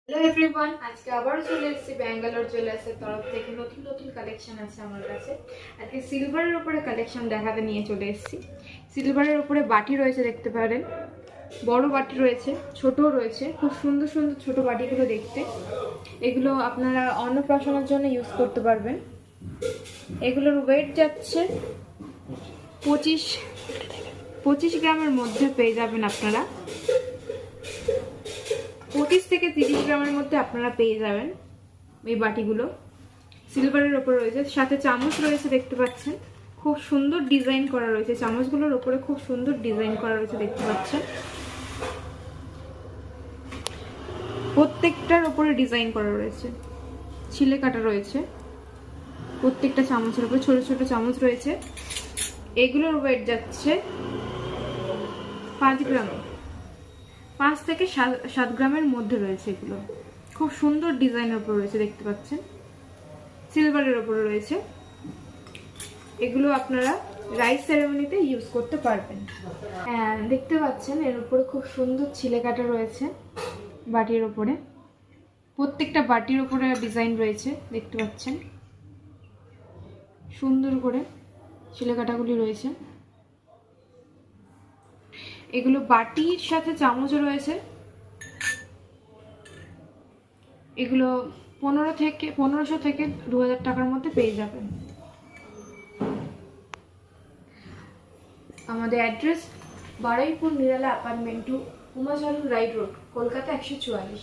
Hello everyone, আজকে আবারও চলে এসেছি ব্যাঙ্গালোর জুয়েলার্সের তরফ থেকে। নতুন নতুন কালেকশন আছে আমার কাছে। আজকে সিলভারের উপরে কালেকশন দেখাতে নিয়ে চলে এসেছি। সিলভারের উপরে বাটি রয়েছে, দেখতে পারেন। বড় বাটি রয়েছে, ছোটও রয়েছে। খুব সুন্দর সুন্দর ছোট বাটিগুলো দেখতে। এগুলো আপনারা অন্নপ্রাশনের জন্য ইউজ করতে পারবেন। এগুলোর ওয়েট যাচ্ছে 25 গ্রামের মধ্যে পেয়ে যাবেন আপনারা। 25 থেকে 30 গ্রামের মধ্যে আপনারা পেয়ে যাবেন এই বাটিগুলো। সিলভারের ওপরে রয়েছে, সাথে চামচ রয়েছে, দেখতে পাচ্ছেন। খুব সুন্দর ডিজাইন করা রয়েছে চামচগুলোর ওপরে, খুব সুন্দর ডিজাইন করা রয়েছে, দেখতে পাচ্ছেন। প্রত্যেকটার ওপরে ডিজাইন করা রয়েছে, ছিলে কাটা রয়েছে। প্রত্যেকটা চামচের উপরে ছোট ছোট চামচ রয়েছে। এগুলোর ওয়েট যাচ্ছে 5 গ্রাম, 5 থেকে 7 গ্রামের মধ্যে রয়েছে। এগুলো খুব সুন্দর ডিজাইনের উপর রয়েছে, দেখতে পাচ্ছেন। সিলভারের উপরে রয়েছে। এগুলো আপনারা রাইস সেরেমনিতে ইউজ করতে পারবেন। দেখতে পাচ্ছেন এর উপরে খুব সুন্দর ছিলে কাটা রয়েছে বাটির উপরে। প্রত্যেকটা বাটির উপরে ডিজাইন রয়েছে, দেখতে পাচ্ছেন। সুন্দর করে ছিলে কাটাগুলি রয়েছে। এগুলো বাটির সাথে চামচও রয়েছে। এগুলো 1500 থেকে 2000 টাকার মধ্যে পেয়ে যাবেন। আমাদের অ্যাড্রেস বারুইপুর নিরালা অ্যাপার্টমেন্ট 2, উমাচরণ রাইড রোড, কলকাতা 144।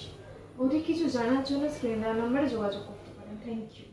অধিক কিছু জানার জন্য স্ক্রিনে দেওয়া নম্বরে যোগাযোগ করতে পারেন। Thank you.